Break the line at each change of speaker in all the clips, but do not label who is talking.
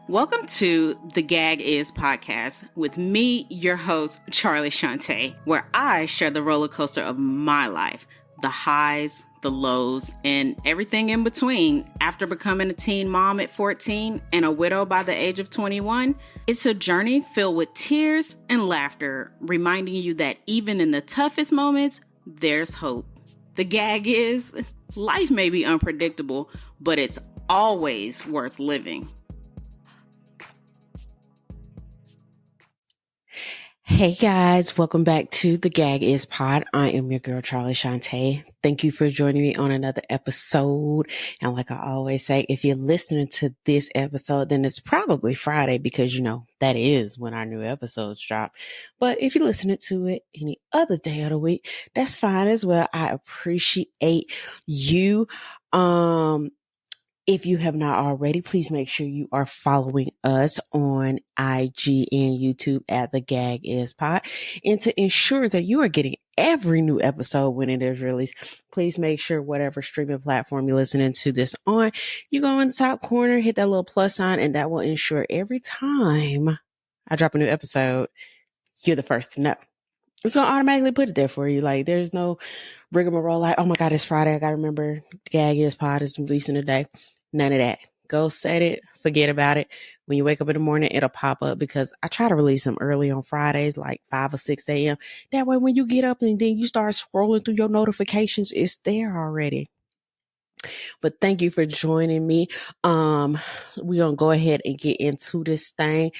Welcome to the Gag Is podcast with me, your host, Charlie Shantae, where I share the roller coaster of my life, the highs, the lows, and everything in between. After becoming a teen mom at 14 and a widow by the age of 21, it's a journey filled with tears and laughter, reminding you that even in the toughest moments, there's hope. The gag is, life may be unpredictable, but it's always worth living.
Hey guys, welcome back to the Gag Is Pod. I am your girl, Charlie Shantae. Thank you for joining me on another episode. And like I always say, if you're listening to this episode, then it's probably Friday because, that is when our new episodes drop. But if you're listening to it any other day of the week, that's fine as well. I appreciate you. If you have not already, please make sure you are following us on IG and YouTube at The Gag Is Pod. And to ensure that you are getting every new episode when it is released, please make sure whatever streaming platform you're listening to this on, you go in the top corner, hit that little plus sign, and that will ensure every time I drop a new episode, you're the first to know. It's going to automatically put it there for you. Like, there's no rigmarole like, oh my God, it's Friday. I got to remember The Gag Is Pod is releasing today. None of that. Go set it. Forget about it. When you wake up in the morning, it'll pop up because I try to release them early on Fridays, like 5 or 6 a.m. That way, when you get up and then you start scrolling through your notifications, it's there already. But thank you for joining me. We're going to go ahead and get into this thing.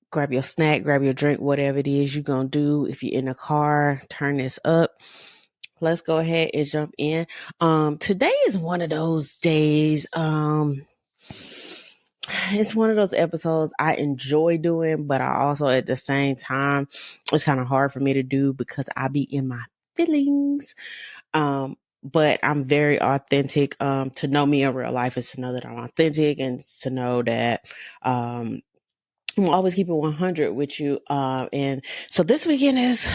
Grab your snack, grab your drink, whatever it is you're going to do. If you're in a car, turn this up. Let's go ahead and jump in. Today is one of those days. It's one of those episodes I enjoy doing, but I also at the same time, it's kind of hard for me to do because I be in my feelings. But I'm very authentic. To know me in real life is to know that I'm authentic and to know that, I'm always keep it 100 with you. And so this weekend is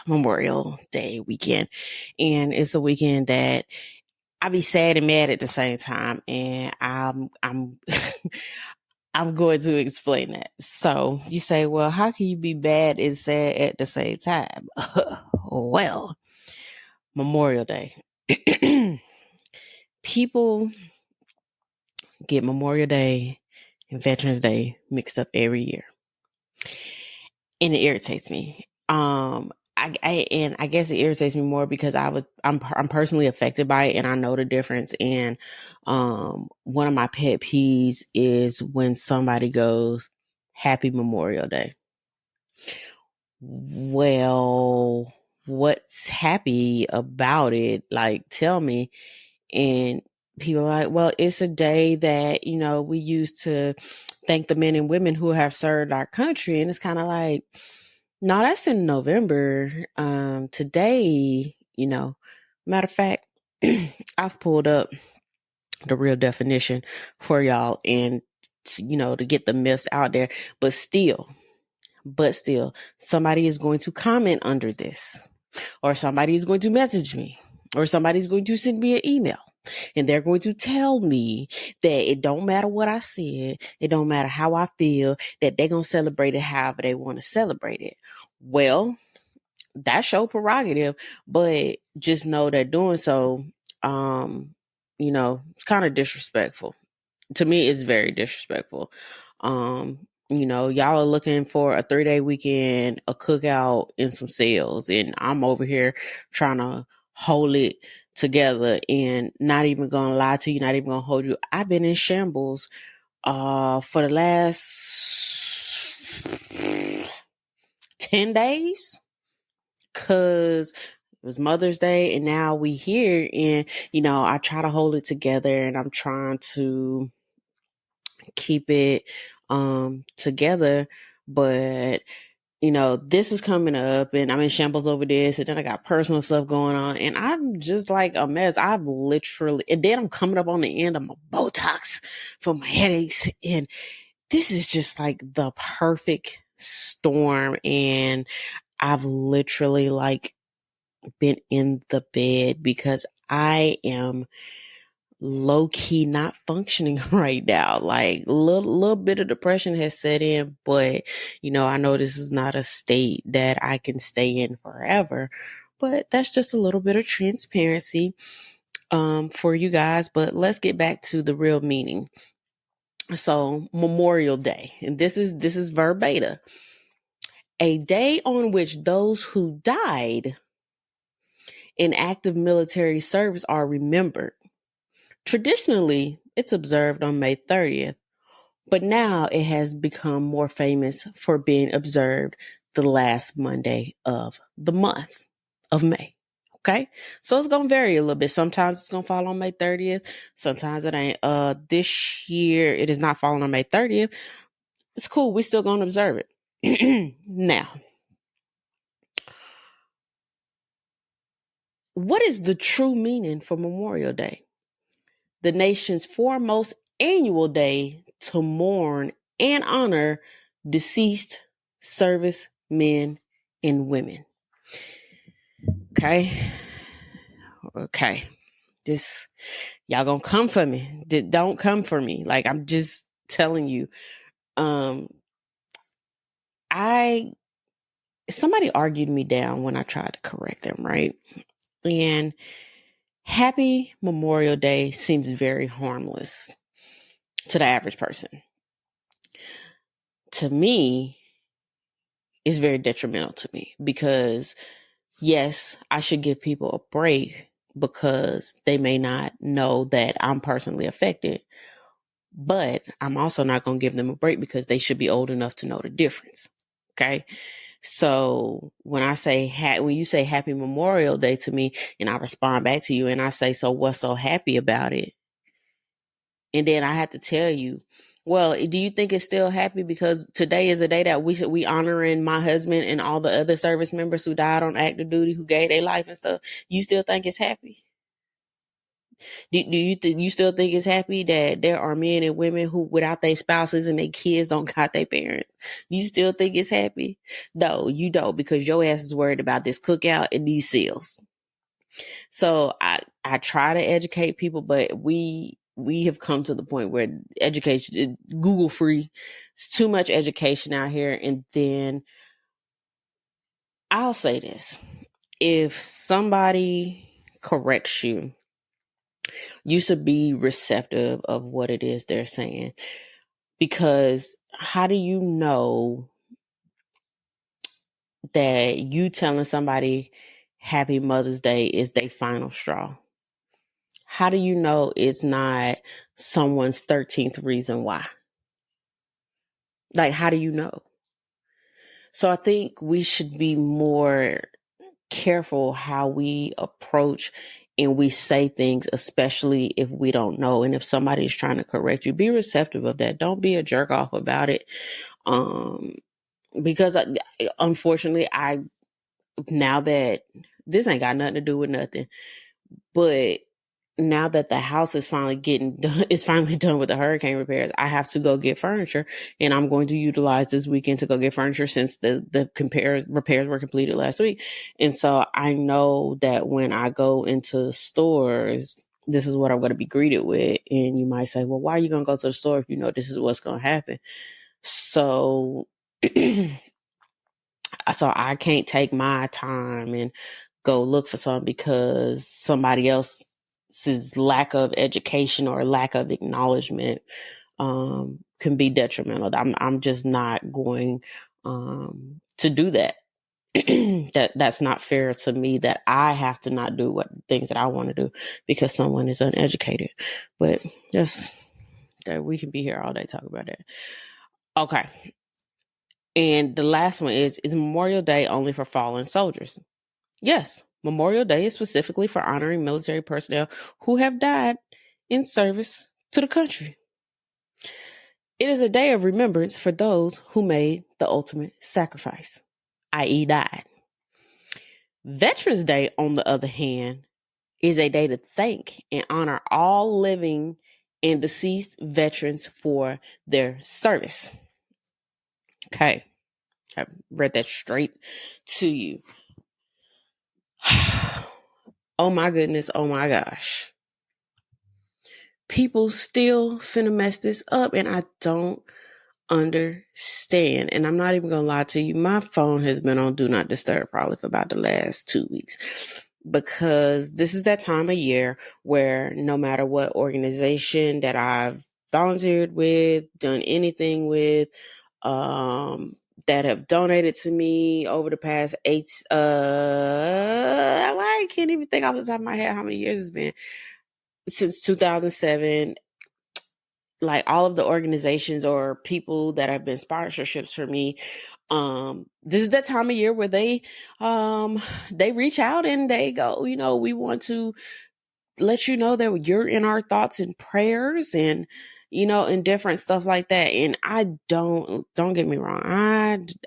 Memorial Day weekend, and it's a weekend that I be sad and mad at the same time, and I'm I'm going to explain that. So you say, well, how can you be bad and sad at the same time? Well, Memorial Day. People get Memorial Day and Veterans Day mixed up every year, and it irritates me. I guess it irritates me more because I'm personally affected by it, and I know the difference. And one of my pet peeves is when somebody goes, "Happy Memorial Day." Well, what's happy about it? Like, tell me. And people are like, well, it's a day that, we use to thank the men and women who have served our country. And it's kind of like, no, that's in November. Today, matter of fact, I've pulled up the real definition for y'all and, to get the myths out there. But still, somebody is going to comment under this, or somebody is going to message me, or somebody's going to send me an email. And they're going to tell me that it don't matter what I said, it don't matter how I feel, that they're going to celebrate it however they want to celebrate it. Well, that's your prerogative, but just know that doing so, it's kind of disrespectful. To me, it's very disrespectful. Y'all are looking for a 3-day weekend, a cookout, and some sales, and I'm over here trying to hold it together. And not even gonna lie to you, not even gonna hold you, I've been in shambles for the last 10 days because it was Mother's Day, and now we here, and I try to hold it together, and I'm trying to keep it together, but this is coming up, and I'm in shambles over this, and then I got personal stuff going on, and I'm just like a mess. I've literally, and then I'm coming up on the end of my Botox for my headaches, and this is just like the perfect storm. And I've literally been in the bed because I am low key not functioning right now. Like little bit of depression has set in, but I know this is not a state that I can stay in forever. But that's just a little bit of transparency for you guys. But let's get back to the real meaning. So Memorial Day, and this is verbatim. A day on which those who died in active military service are remembered. Traditionally, it's observed on May 30th, but now it has become more famous for being observed the last Monday of the month of May. Okay? So it's going to vary a little bit. Sometimes it's going to fall on May 30th. Sometimes it ain't. This year, it is not falling on May 30th. It's cool. We're still going to observe it. Now, what is the true meaning for Memorial Day? The nation's foremost annual day to mourn and honor deceased servicemen and women. Okay. Y'all gonna come for me. Don't come for me. Like, I'm just telling you. Somebody argued me down when I tried to correct them, right? And Happy Memorial Day seems very harmless to the average person. To me, it's very detrimental to me because, yes, I should give people a break because they may not know that I'm personally affected, but I'm also not going to give them a break because they should be old enough to know the difference. Okay. So when you say Happy Memorial Day to me and I respond back to you and I say, so what's so happy about it? And then I have to tell you, well, do you think it's still happy because today is a day that we honoring my husband and all the other service members who died on active duty, who gave their life and stuff? You still think it's happy? Do you still think it's happy that there are men and women who, without their spouses and their kids, don't got their parents? You still think it's happy? No, you don't, because your ass is worried about this cookout and these seals. So I try to educate people, but we have come to the point where education is Google free. It's too much education out here. And then I'll say this. If somebody corrects you, you should be receptive of what it is they're saying. Because how do you know that you telling somebody Happy Mother's Day is their final straw? How do you know it's not someone's 13th reason why? Like, how do you know? So I think we should be more careful how we approach and we say things, especially if we don't know. And if somebody's trying to correct you, be receptive of that. Don't be a jerk off about it. Because unfortunately, now that this ain't got nothing to do with nothing, but now that the house is finally done with the hurricane repairs, I have to go get furniture, and I'm going to utilize this weekend to go get furniture since the repairs were completed last week. And so I know that when I go into stores, this is what I'm going to be greeted with. And you might say, well, why are you going to go to the store if you know this is what's going to happen? So, so I can't take my time and go look for something because somebody else's lack of education or lack of acknowledgement can be detrimental. I'm just not going to do that. That's not fair to me, that I have to not do what things that I want to do because someone is uneducated. But just that we can be here all day talking about that. Okay. And the last one is Memorial Day only for fallen soldiers? Yes, Memorial Day is specifically for honoring military personnel who have died in service to the country. It is a day of remembrance for those who made the ultimate sacrifice, i.e. died. Veterans Day, on the other hand, is a day to thank and honor all living and deceased veterans for their service. Okay, I read that straight to you. Oh my goodness, oh my gosh. people still finna mess this up, and I don't understand. And I'm not even gonna lie to you, my phone has been on do not disturb probably for about the last 2 weeks, because this is that time of year where no matter what organization that I've volunteered with, done anything with, that have donated to me over the past I can't even think off the top of my head how many years it's been, since 2007. Like all of the organizations or people that have been sponsorships for me, this is that time of year where they reach out and they go, we want to let you know that you're in our thoughts and prayers, and and different stuff like that. And I don't get me wrong,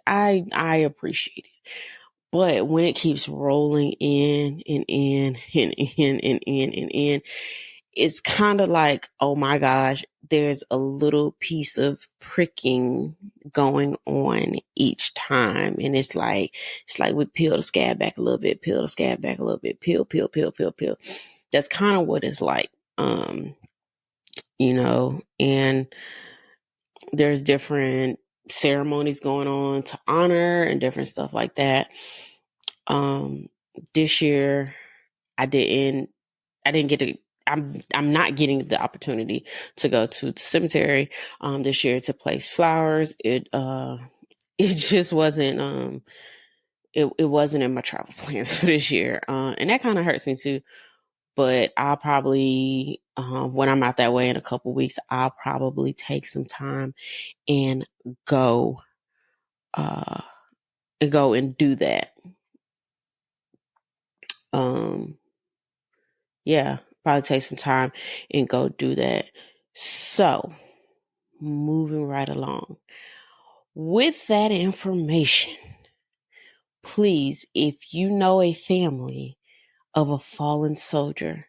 I appreciate it. But when it keeps rolling in and in and in and in and in, it's kind of like, oh my gosh, there's a little piece of pricking going on each time. And it's like we peel the scab back a little bit, peel the scab back a little bit, peel. That's kind of what it's like. And there's different ceremonies going on to honor and different stuff like that. This year I didn't get to, I'm not getting the opportunity to go to the cemetery this year to place flowers. It just wasn't it wasn't in my travel plans for this year. And that kind of hurts me too. But I'll probably when I'm out that way in a couple weeks, I'll probably take some time and go and do that. Yeah, probably take some time and go do that. So, moving right along. With that information, please, if you know a family of a fallen soldier,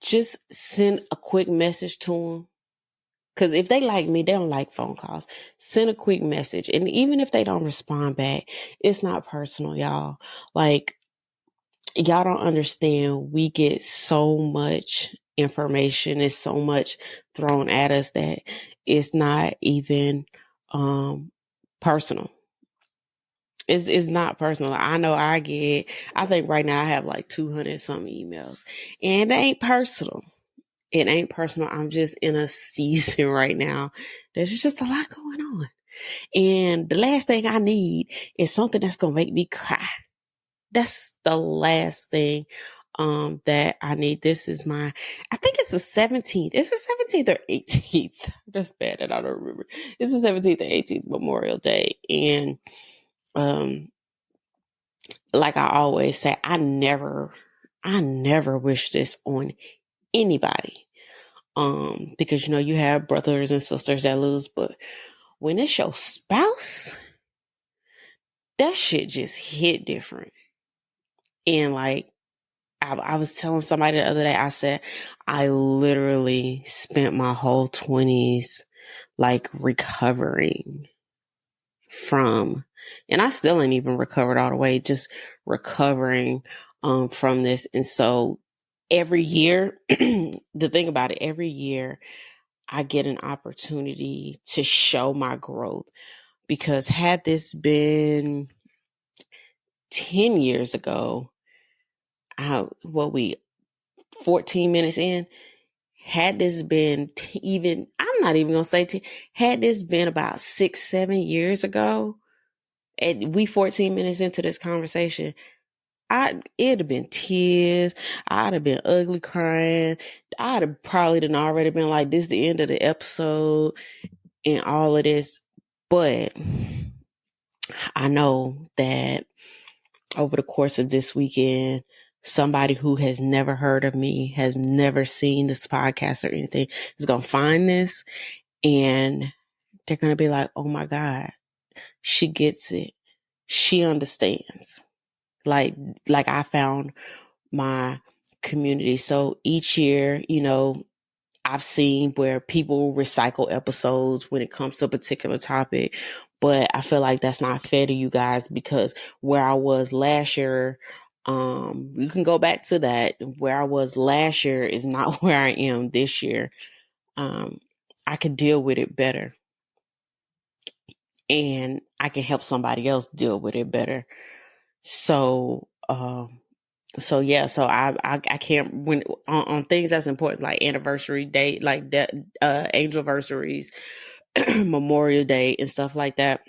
just send a quick message to them. Because if they like me, they don't like phone calls. Send a quick message. And even if they don't respond back, it's not personal, y'all. Like, y'all don't understand. We get so much information. It's so much thrown at us that it's not even personal. It's not personal. I know I think right now I have like 200 something emails, and it ain't personal. It ain't personal. I'm just in a season right now. There's just a lot going on. And the last thing I need is something that's going to make me cry. That's the last thing that I need. This is I think it's the 17th. It's the 17th or 18th. That's bad that I don't remember. It's the 17th or 18th, Memorial Day. And like I always say, I never wish this on anybody. Because you have brothers and sisters that lose, but when it's your spouse, that shit just hit different. And like I was telling somebody the other day, I said, I literally spent my whole 20s like recovering from, and I still ain't even recovered all the way, just recovering from this. And so every year, the thing about it, every year I get an opportunity to show my growth, because had this been 10 years ago, 14 minutes in, had this been even, I'm not even going to say 10, had this been about 6-7 years ago, and we 14 minutes into this conversation, it'd have been tears. I'd have been ugly crying. I'd have probably already been like, this is the end of the episode and all of this. But I know that over the course of this weekend, somebody who has never heard of me, has never seen this podcast or anything, is going to find this, and they're going to be like, oh my God, she gets it. She understands. Like I found my community. So each year, I've seen where people recycle episodes when it comes to a particular topic, but I feel like that's not fair to you guys, because where I was last year, You can go back to that. Where I was last year is not where I am this year. I could deal with it better, and I can help somebody else deal with it better. So, yeah, so I can't, when on things that's important, like anniversary date, like that, anniversaries, Memorial Day and stuff like that.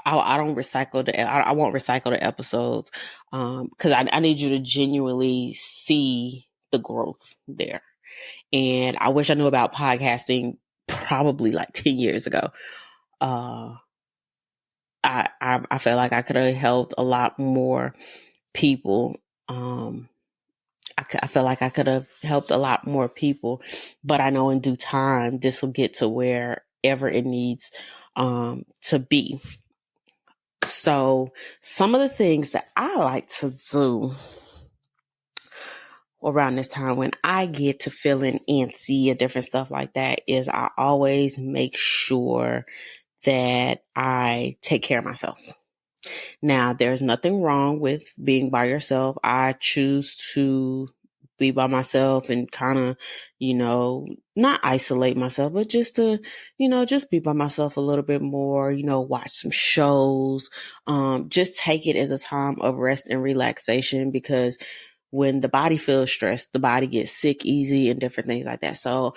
I don't recycle I won't recycle the episodes, because I need you to genuinely see the growth there. And I wish I knew about podcasting probably like 10 years ago. I felt like I could have helped a lot more people. I feel like I could have helped a lot more people, but I know in due time, this will get to wherever it needs to be. So some of the things that I like to do around this time when I get to feeling antsy and different stuff like that is I always make sure that I take care of myself. Now, there's nothing wrong with being by yourself. I choose to be by myself and kind of, not isolate myself, but just to, just be by myself a little bit more, watch some shows, just take it as a time of rest and relaxation, because when the body feels stressed, the body gets sick easy and different things like that. So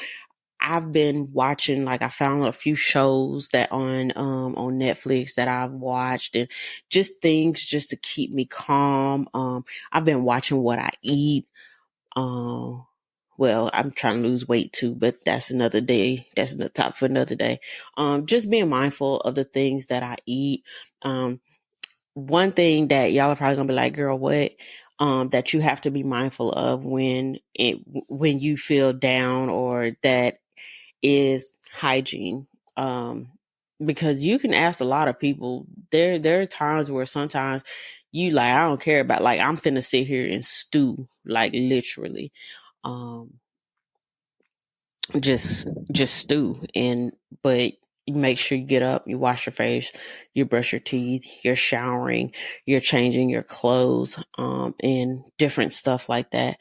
I've been watching, like I found a few shows that on Netflix that I've watched, and just things just to keep me calm. I've been watching what I eat. Well, I'm trying to lose weight too, but that's another day. That's the top for another day. Just being mindful of the things that I eat. One thing that y'all are probably gonna be like, girl, what? That you have to be mindful of when you feel down, or that is hygiene. Because you can ask a lot of people. There are times where sometimes you like, I don't care about, like, I'm finna sit here and stew, like literally. Just stew. But you make sure you get up, you wash your face, you brush your teeth, you're showering, you're changing your clothes, and different stuff like that.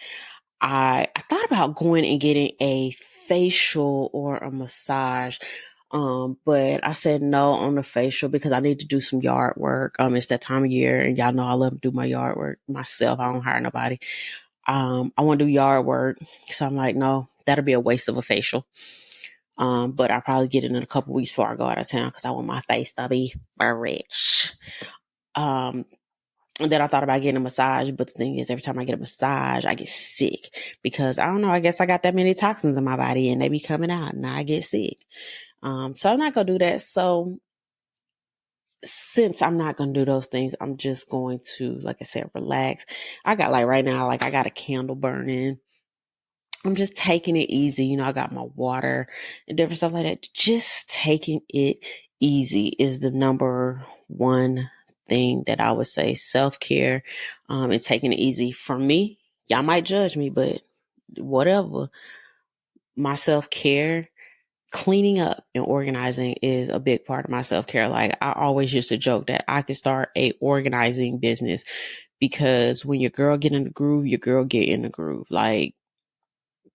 I thought about going and getting a facial or a massage. But I said no on the facial because I need to do some yard work. It's that time of year, and y'all know I love to do my yard work myself. I don't hire nobody. I want to do yard work. So I'm like, no, that'll be a waste of a facial. But I'll probably get it in a couple weeks before I go out of town, because I want my face to be fresh. And then I thought about getting a massage, but the thing is, every time I get a massage, I get sick, because I don't know, I guess I got that many toxins in my body and they be coming out and I get sick. So I'm not going to do that. So since I'm not going to do those things, I'm just going to, like I said, relax. I got, like, right now, like, I got a candle burning. I'm just taking it easy. I got my water and different stuff like that. Just taking it easy is the number one thing that I would say. Self-care, and taking it easy. For me, y'all might judge me, but whatever. My self-care, cleaning up and organizing is a big part of my self-care. Like, I always used to joke that I could start a organizing business, because when your girl get in the groove, your girl get in the groove. Like,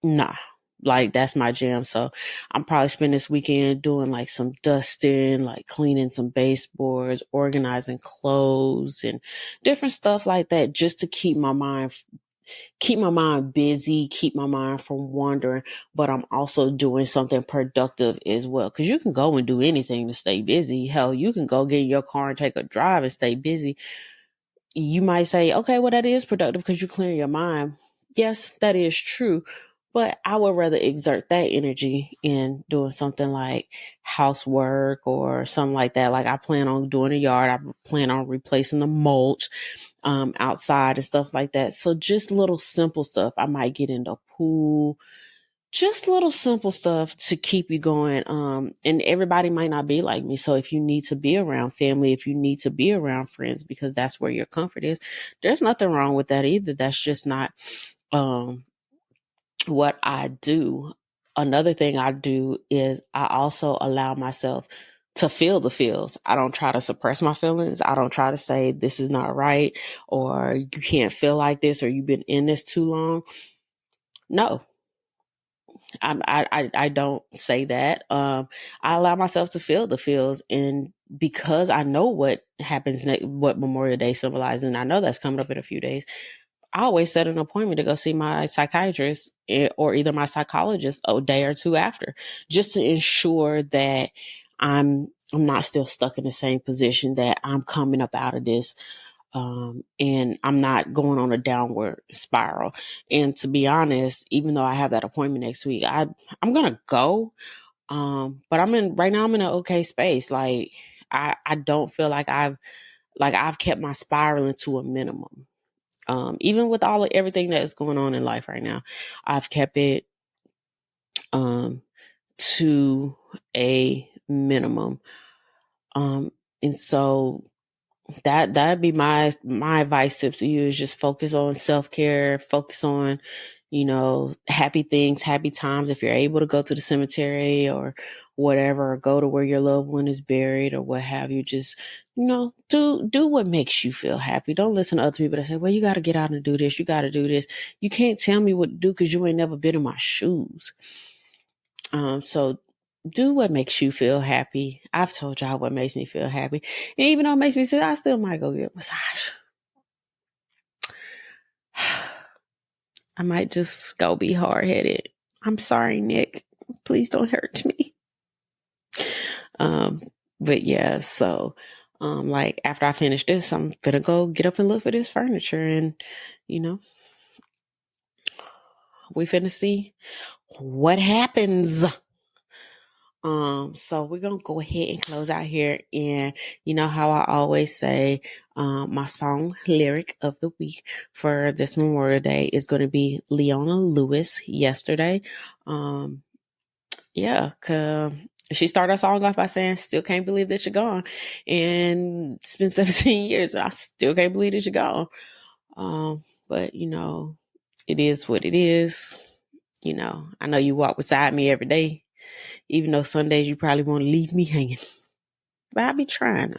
nah, like, that's my jam. So I'm probably spending this weekend doing like some dusting, like cleaning some baseboards, organizing clothes and different stuff like that, just to keep my mind busy, keep my mind from wandering. But I'm also doing something productive as well, because you can go and do anything to stay busy. Hell, you can go get in your car and take a drive and stay busy. You might say, okay, well, that is productive because you clear your mind. Yes, that is true. But I would rather exert that energy in doing something like housework or something like that. Like, I plan on doing a yard. I plan on replacing the mulch outside and stuff like that. So just little simple stuff. I might get in the pool. Just little simple stuff to keep you going. And everybody might not be like me. So if you need to be around family, if you need to be around friends, because that's where your comfort is, there's nothing wrong with that either. That's just not what I do. Another thing I do is I also allow myself to feel the feels. I don't try to suppress my feelings. I don't try to say this is not right or you can't feel like this or you've been in this too long. No, I don't say that. I allow myself to feel the feels, and because I know what happens next, what Memorial Day symbolizes, and I know that's coming up in a few days, I always set an appointment to go see my psychiatrist or either my psychologist a day or two after, just to ensure that I'm not still stuck in the same position, that I'm coming up out of this. And I'm not going on a downward spiral. And to be honest, even though I have that appointment next week, I'm going to go. But right now I'm in an okay space. Like I don't feel like I've kept my spiraling to a minimum. Even with everything that is going on in life right now, I've kept it, to a minimum. And so that'd be my advice tips to you, is just focus on self-care, focus on, happy things, happy times. If you're able to go to the cemetery or whatever, or go to where your loved one is buried or what have you, just, do what makes you feel happy. Don't listen to other people that say, well, you got to get out and do this. You got to do this. You can't tell me what to do because you ain't never been in my shoes. So do what makes you feel happy. I've told y'all what makes me feel happy. And even though it makes me sick, I still might go get a massage. I might just go be hard-headed. I'm sorry, Nick. Please don't hurt me. But yeah, so like after I finish this, I'm gonna go get up and look for this furniture, and we finna see what happens. So we're going to go ahead and close out here. And you know how I always say, my song lyric of the week for this Memorial Day is going to be Leona Lewis, Yesterday. She started her song off by saying, still can't believe that you're gone. And it's been 17 years and I still can't believe that you're gone. But it is what it is. I know you walk beside me every day. Even though some days you probably want to leave me hanging. But I'll be trying.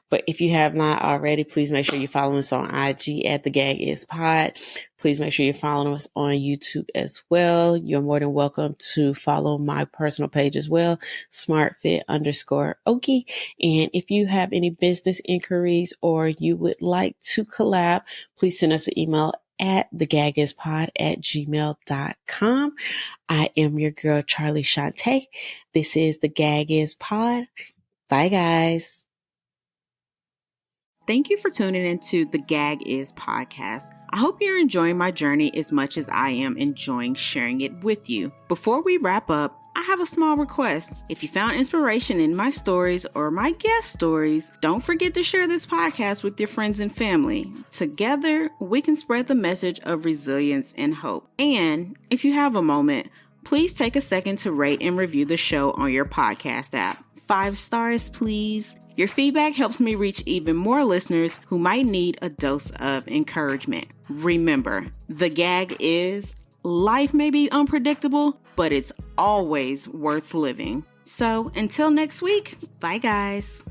But if you have not already, please make sure you follow us on IG at The Gag Is Pod. Please make sure you're following us on YouTube as well. You're more than welcome to follow my personal page as well, smartfit_Okie. And if you have any business inquiries or you would like to collab, please send us an email at thegagispod@gmail.com. I am your girl, Charlie Shantae. This is The Gag Is Pod. Bye, guys.
Thank you for tuning into the Gag Is podcast. I hope you're enjoying my journey as much as I am enjoying sharing it with you. Before we wrap up, I have a small request. If you found inspiration in my stories or my guest stories, don't forget to share this podcast with your friends and family. Together, we can spread the message of resilience and hope. And if you have a moment, please take a second to rate and review the show on your podcast app. 5 stars, please. Your feedback helps me reach even more listeners who might need a dose of encouragement. Remember, the gag is, life may be unpredictable, but it's always worth living. So until next week, bye guys.